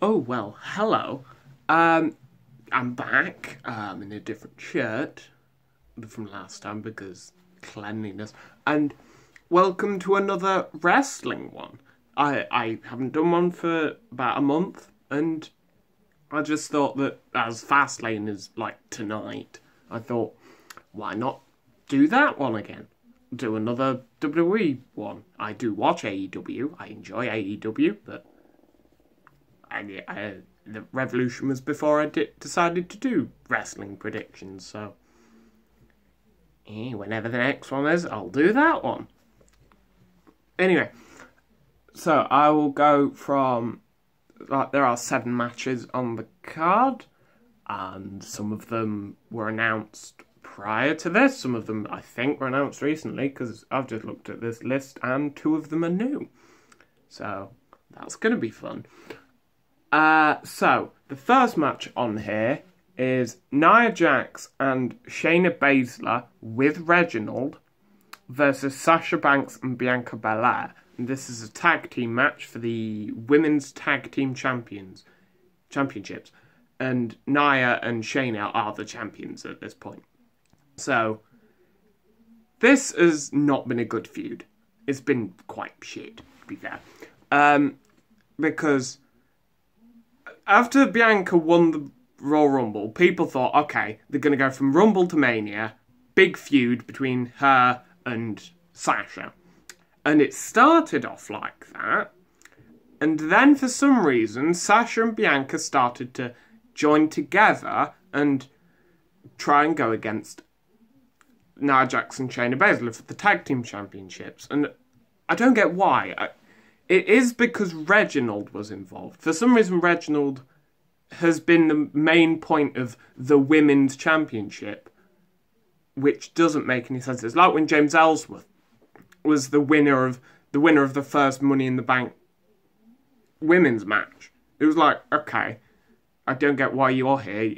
Oh, well, hello. I'm back, in a different shirt from last time because cleanliness. And welcome to another wrestling one. I haven't done one for about a month, and I just thought that as Fastlane is like tonight, I thought, why not do that one again? Do another WWE one. I do watch AEW. I enjoy AEW, but the revolution was before I decided to do wrestling predictions, so whenever the next one is, I'll do that one. Anyway, so I will go from, there are 7 matches on the card, and some of them were announced prior to this, some of them I think were announced recently, because I've just looked at this list, and 2 of them are new. So, that's going to be fun. So, the first match on here is Nia Jax and Shayna Baszler with Reginald versus Sasha Banks and Bianca Belair. And this is a tag team match for the Women's Tag Team Championships. And Nia and Shayna are the champions at this point. So, this has not been a good feud. It's been quite shit, to be fair. Because after Bianca won the Royal Rumble, people thought, okay, they're going to go from Rumble to Mania, big feud between her and Sasha. And it started off like that. And then for some reason, Sasha and Bianca started to join together and try and go against Nia Jax and Shayna Baszler for the Tag Team Championships. And I don't get why. It is because Reginald was involved. For some reason, Reginald has been the main point of the Women's Championship, which doesn't make any sense. It's like when James Ellsworth was the winner of the first Money in the Bank women's match. It was like, okay, I don't get why you're here.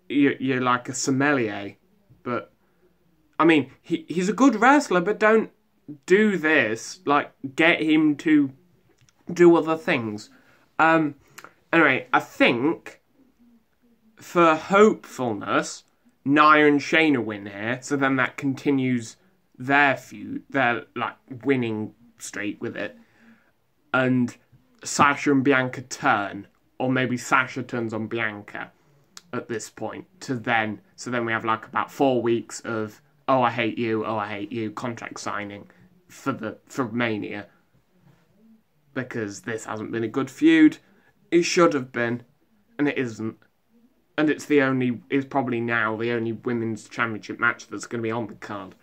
You're like a sommelier, but I mean, he's a good wrestler, but don't do this. Like, get him to do other things. Anyway, I think for hopefulness, Nia and Shayna win here, so then that continues their feud, their winning streak with it, and Sasha and Bianca turn, or maybe Sasha turns on Bianca at this point. So then we have about 4 weeks of oh I hate you contract signing for Mania, because this hasn't been a good feud. It should have been, and it isn't. And it's probably now the only women's championship match that's going to be on the card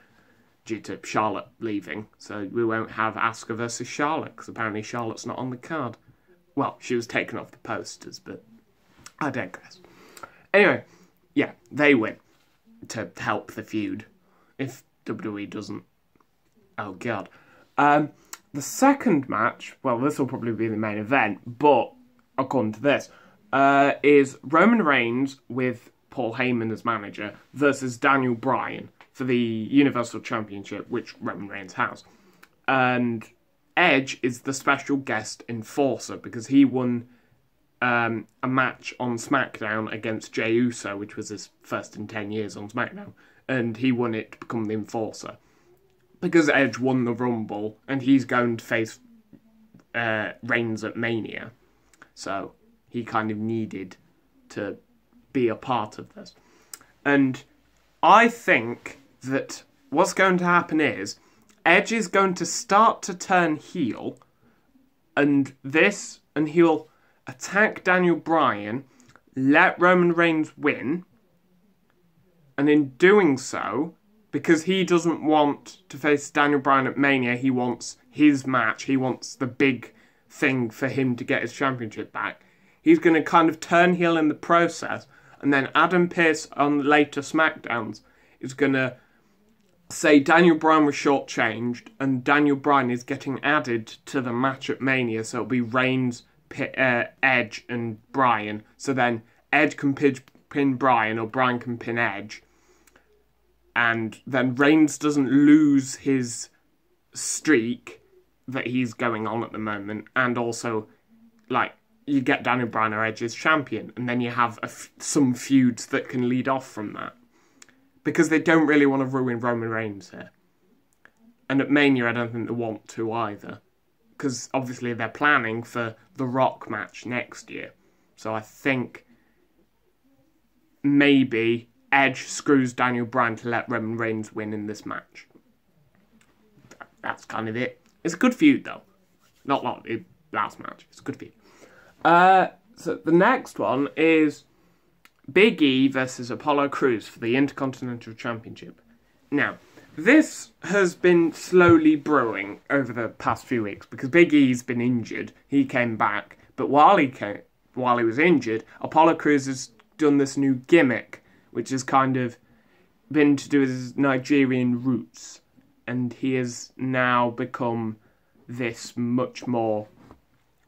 due to Charlotte leaving. So we won't have Asuka versus Charlotte, because apparently Charlotte's not on the card. Well, she was taken off the posters, but I digress. Anyway, yeah, they win to help the feud. If WWE doesn't. Oh, God. The second match, well, this will probably be the main event, but according to this, is Roman Reigns with Paul Heyman as manager versus Daniel Bryan for the Universal Championship, which Roman Reigns has. And Edge is the special guest enforcer because he won a match on SmackDown against Jey Uso, which was his first in 10 years on SmackDown, and he won it to become the enforcer. Because Edge won the Rumble, and he's going to face Reigns at Mania. So he kind of needed to be a part of this. And I think that what's going to happen is Edge is going to start to turn heel, and he'll attack Daniel Bryan, let Roman Reigns win, and in doing so, because he doesn't want to face Daniel Bryan at Mania, he wants his match, he wants the big thing for him to get his championship back. He's going to kind of turn heel in the process, and then Adam Pearce on later SmackDowns is going to say Daniel Bryan was shortchanged, and Daniel Bryan is getting added to the match at Mania, so it'll be Reigns, Edge, and Bryan. So then Edge can pin Bryan, or Bryan can pin Edge, and then Reigns doesn't lose his streak that he's going on at the moment, and also, you get Daniel Bryan or Edge as champion, and then you have some feuds that can lead off from that. Because they don't really want to ruin Roman Reigns here. And at Mania, I don't think they want to either. Because obviously they're planning for the Rock match next year. So I think maybe Edge screws Daniel Bryan to let Roman Reigns win in this match. That's kind of it. It's a good feud, though. Not like the last match. It's a good feud. So the next one is Big E versus Apollo Crews for the Intercontinental Championship. Now, this has been slowly brewing over the past few weeks because Big E's been injured. He came back, but while he was injured, Apollo Crews has done this new gimmick, which has kind of been to do with his Nigerian roots, and he has now become this much more,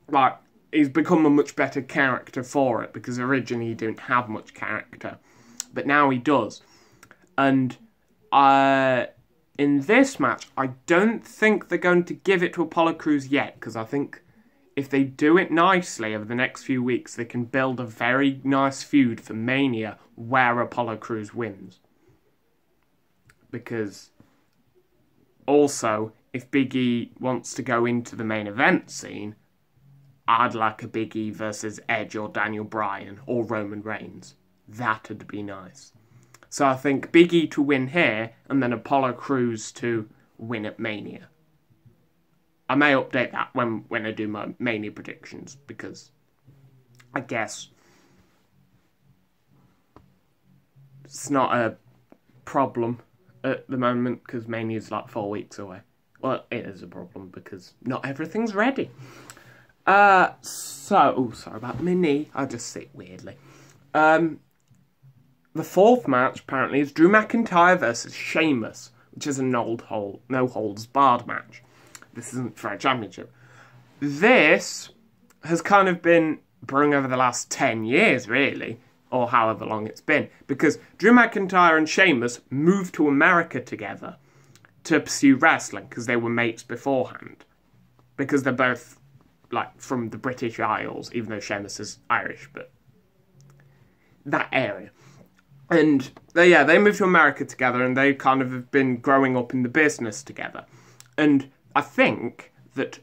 like, he's become a much better character for it, because originally he didn't have much character, but now he does. And in this match, I don't think they're going to give it to Apollo Crews yet, because I think if they do it nicely over the next few weeks, they can build a very nice feud for Mania where Apollo Crews wins. Because also, if Big E wants to go into the main event scene, I'd like a Big E versus Edge or Daniel Bryan or Roman Reigns. That'd be nice. So I think Big E to win here, and then Apollo Crews to win at Mania. I may update that when I do my Mania predictions, because I guess it's not a problem at the moment, because Mania's like 4 weeks away. Well, it is a problem, because not everything's ready. Sorry about my knee. I just sit weirdly. The fourth match, apparently, is Drew McIntyre versus Sheamus, which is a no-holds-barred match. This isn't for a championship. This has kind of been brewing over the last 10 years, really, or however long it's been, because Drew McIntyre and Sheamus moved to America together to pursue wrestling, because they were mates beforehand. Because they're both, like, from the British Isles, even though Sheamus is Irish, but that area. And they moved to America together, and they kind of have been growing up in the business together. And I think that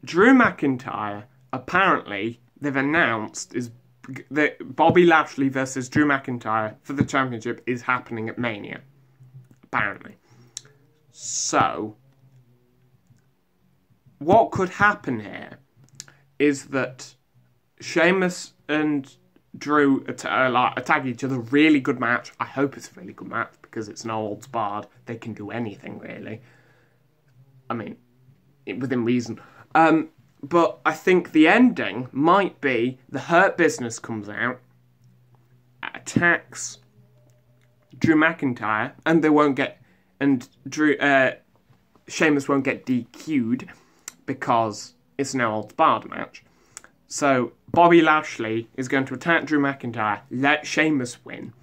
Drew McIntyre, apparently, they've announced is that Bobby Lashley versus Drew McIntyre for the championship is happening at Mania. Apparently. So, what could happen here is that Sheamus and Drew attack each other. Really good match. I hope it's a really good match, because it's no holds barred. They can do anything, really. I mean, within reason. But I think the ending might be the Hurt Business comes out, attacks Drew McIntyre, and they won't get, and Sheamus won't get DQ'd because it's no holds barred match. So Bobby Lashley is going to attack Drew McIntyre, let Sheamus win.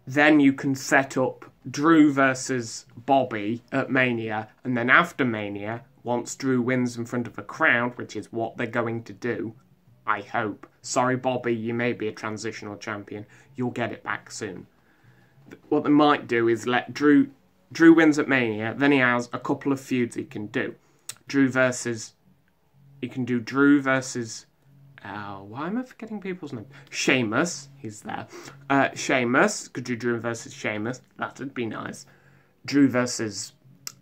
Then you can set up Drew versus Bobby at Mania, and then after Mania, once Drew wins in front of a crowd, which is what they're going to do, I hope. Sorry, Bobby, you may be a transitional champion. You'll get it back soon. What they might do is let Drew wins at Mania, then he has a couple of feuds he can do. He can do Drew versus... why am I forgetting people's names? Sheamus, he's there. Sheamus, could do Drew versus Sheamus. That'd be nice. Drew versus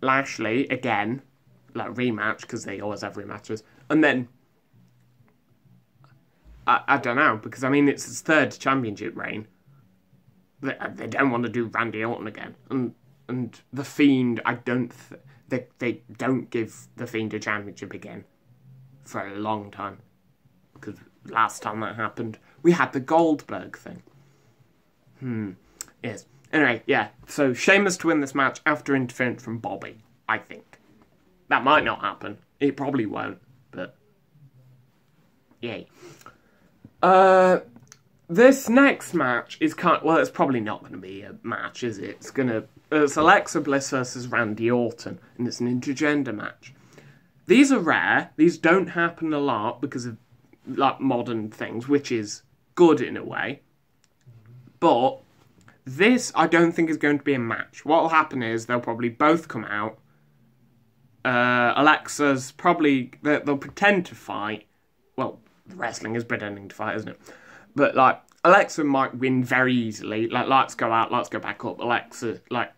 Lashley, again, like rematch, because they always have rematches. And then, I don't know, because I mean, it's his third championship reign. They don't want to do Randy Orton again. And The Fiend, they don't give The Fiend a championship again for a long time. Because last time that happened, we had the Goldberg thing. Yes. Anyway, yeah. So Sheamus to win this match after interference from Bobby, I think. That might not happen. It probably won't, but... yay. This next match is well, it's probably not going to be a match, is it? It's Alexa Bliss versus Randy Orton, and it's an intergender match. these are rare. These don't happen a lot because of like modern things, which is good in a way. But this, I don't think, is going to be a match. What will happen is they'll probably both come out. Alexa's probably... They'll pretend to fight. Well, wrestling is pretending to fight, isn't it? But, like, Alexa might win very easily. Like, lights go out, lights go back up. Alexa, like,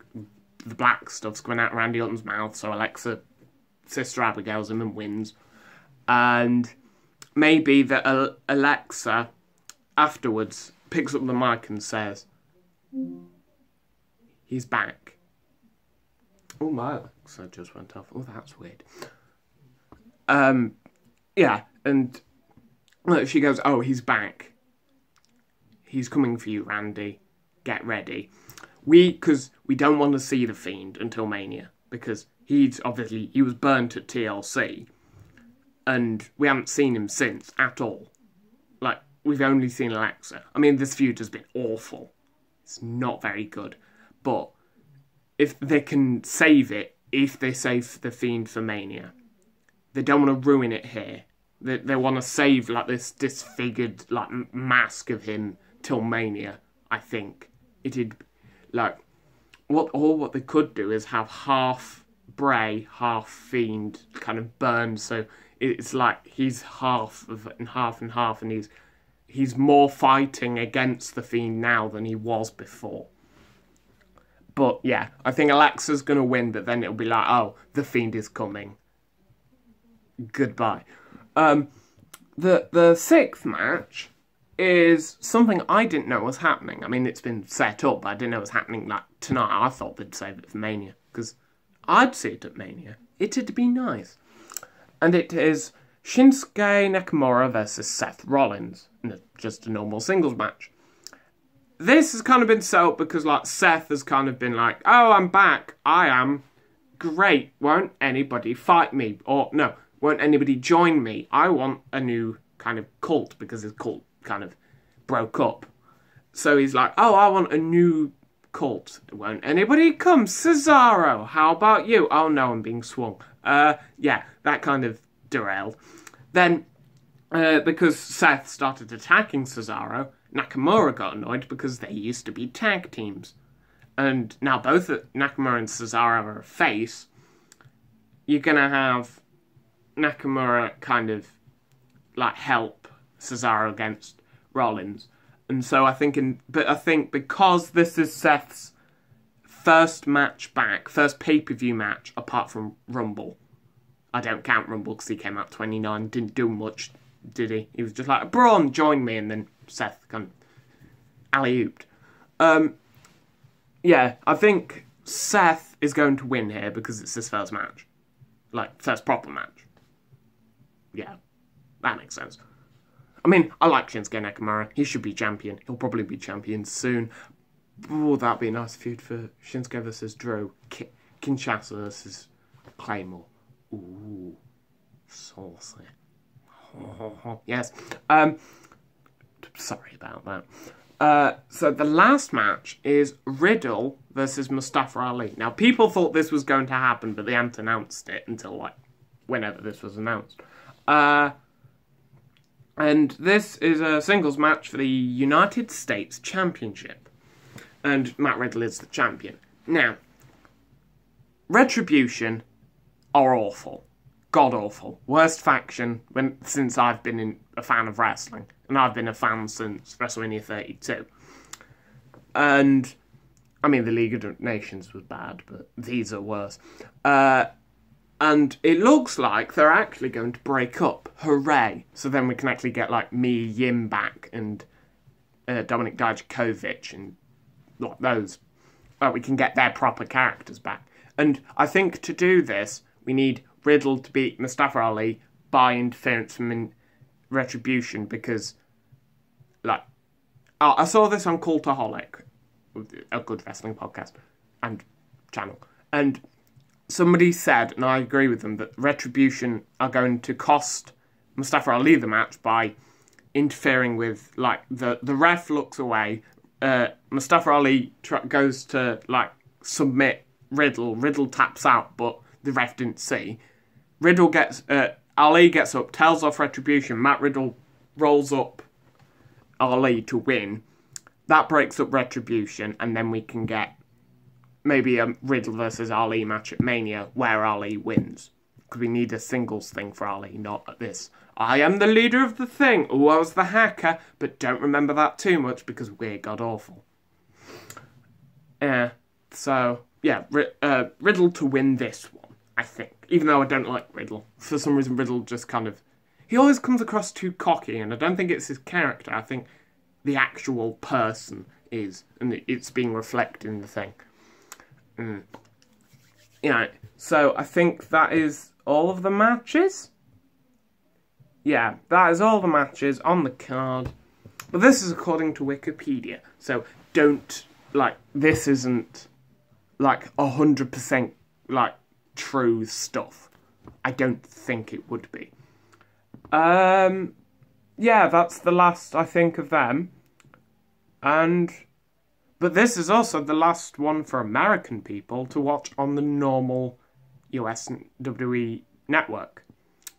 the black stuff's coming out of Randy Orton's mouth, so Alexa, Sister Abigail's him and wins. And maybe that Alexa, afterwards, picks up the mic and says, he's back. Oh, my Alexa just went off. Oh, that's weird. Yeah, and she goes, oh, he's back. He's coming for you, Randy. Get ready. Because we don't want to see The Fiend until Mania. Because he was burnt at TLC. And we haven't seen him since, at all. Like, we've only seen Alexa. I mean, this feud has been awful. It's not very good. But if they can save it, if they save The Fiend for Mania, they don't want to ruin it here. They want to save, like, this disfigured, like, mask of him till Mania, I think. It'd, like, what they could do is have half Bray, half Fiend kind of burned, so it's like he's half and half, and he's more fighting against the Fiend now than he was before. But yeah, I think Alexa's going to win, but then it'll be like, oh, the Fiend is coming. Goodbye. The sixth match is something I didn't know was happening. I mean, it's been set up, but I didn't know it was happening like tonight. I thought they'd save it for Mania, because I'd see it at Mania. It'd be nice. And it is Shinsuke Nakamura versus Seth Rollins, in just a normal singles match. This has kind of been set up because, like, Seth has kind of been like, oh, I'm back. I am great. Won't anybody fight me? Or, no, won't anybody join me? I want a new kind of cult, because his cult kind of broke up. So he's like, oh, I want a new cult. Won't anybody come? Cesaro, how about you? Oh, no, I'm being swung. Yeah, that kind of derailed. Then, because Seth started attacking Cesaro, Nakamura got annoyed because they used to be tag teams. And now both Nakamura and Cesaro are a face. You're going to have Nakamura kind of, like, help Cesaro against Rollins. And so I think because this is Seth's first match back, first pay-per-view match, apart from Rumble. I don't count Rumble because he came out 29, didn't do much, did he? He was just like, Braun, join me, and then Seth kind of alley-ooped. Yeah, I think Seth is going to win here because it's his first match. Like, first proper match. Yeah, that makes sense. I mean, I like Shinsuke Nakamura. He should be champion. He'll probably be champion soon. Oh, that'd be a nice feud for Shinsuke versus Drew. Kinshasa versus Claymore. Ooh, saucy. Yes. Sorry about that. So the last match is Riddle versus Mustafa Ali. Now, people thought this was going to happen, but they hadn't announced it until, like, whenever this was announced. And this is a singles match for the United States Championship. And Matt Riddle is the champion. Now, Retribution are awful. God-awful. Worst faction since I've been a fan of wrestling. And I've been a fan since WrestleMania 32. And, I mean, the League of Nations was bad, but these are worse. And it looks like they're actually going to break up. Hooray. So then we can actually get, like, Mia Yim back and Dominic Dijakovic and like those. Well, we can get their proper characters back. And I think to do this, we need Riddle to beat Mustafa Ali by interference from Retribution because, like, I saw this on Cultaholic, a good wrestling podcast and channel, and somebody said, and I agree with them, that Retribution are going to cost Mustafa Ali the match by interfering with, like, the ref looks away, Mustafa Ali goes to, like, submit Riddle taps out, but the ref didn't see, Ali gets up, tells off Retribution. Matt Riddle rolls up Ali to win. That breaks up Retribution, and then we can get maybe a Riddle versus Ali match at Mania where Ali wins. Because we need a singles thing for Ali, not this. I am the leader of the thing. Oh, I was the hacker, but don't remember that too much because we're god-awful. So, yeah, Riddle to win this one, I think. Even though I don't like Riddle. For some reason, Riddle just kind of... He always comes across too cocky, and I don't think it's his character. I think the actual person is, and it's being reflected in the thing. You know, so I think that is all of the matches. Yeah, that is all the matches on the card. But this is according to Wikipedia, so don't, like, this isn't, like, 100%, like, true stuff. I don't think it would be. Yeah, that's the last, I think, of them. But this is also the last one for American people to watch on the normal US WWE network.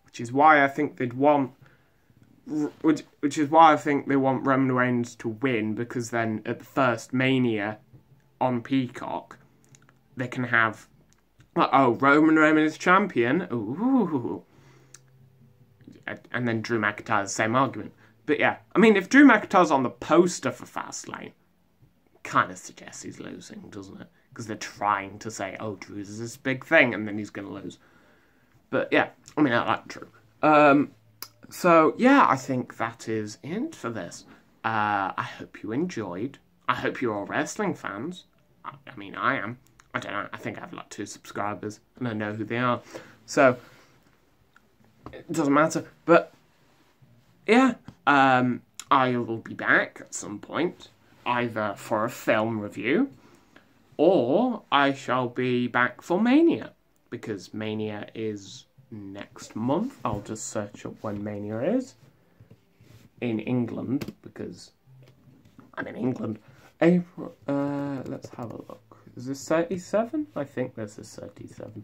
Which is why I think they'd want... Which is why I think they want Roman Reigns to win, because then at the first Mania on Peacock, they can have... Oh, Roman Reigns is champion. Ooh. And then Drew McIntyre, the same argument. But yeah, I mean, if Drew McIntyre's on the poster for Fastlane, kind of suggests he's losing, doesn't it? Because they're trying to say, oh, Drew's this big thing, and then he's going to lose. But yeah, I mean, I like Drew. So yeah, I think that is it for this. I hope you enjoyed. I hope you're all wrestling fans. I mean, I am. I don't know, I think I have like 2 subscribers, and I know who they are. So, it doesn't matter. But, yeah, I will be back at some point, either for a film review, or I shall be back for Mania, because Mania is next month. I'll just search up when Mania is in England, because I'm in England. April, let's have a look. Is this 37? I think this is 37.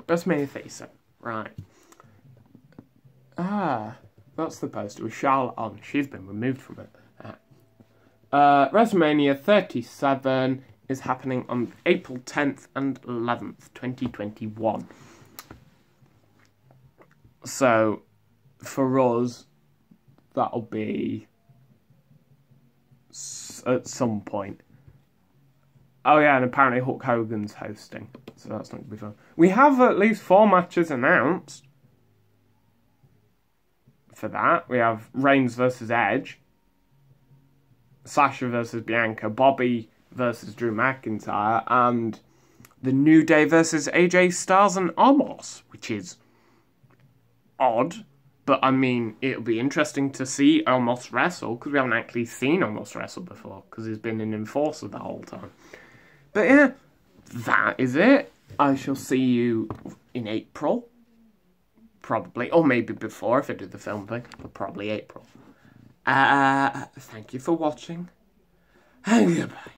WrestleMania 37. Right. That's the poster with Charlotte on. She's been removed from it. WrestleMania 37 is happening on April 10th and 11th, 2021. So, for us, that'll be at some point. Oh yeah, and apparently Hulk Hogan's hosting, so that's not going to be fun. We have at least 4 matches announced for that. We have Reigns versus Edge, Sasha versus Bianca, Bobby versus Drew McIntyre, and the New Day versus AJ Styles and Omos, which is odd. But, I mean, it'll be interesting to see Omos wrestle, because we haven't actually seen Omos wrestle before, because he's been an enforcer the whole time. But, yeah, that is it. I shall see you in April, probably, or maybe before if I do the film thing, but probably April. Thank you for watching, and goodbye.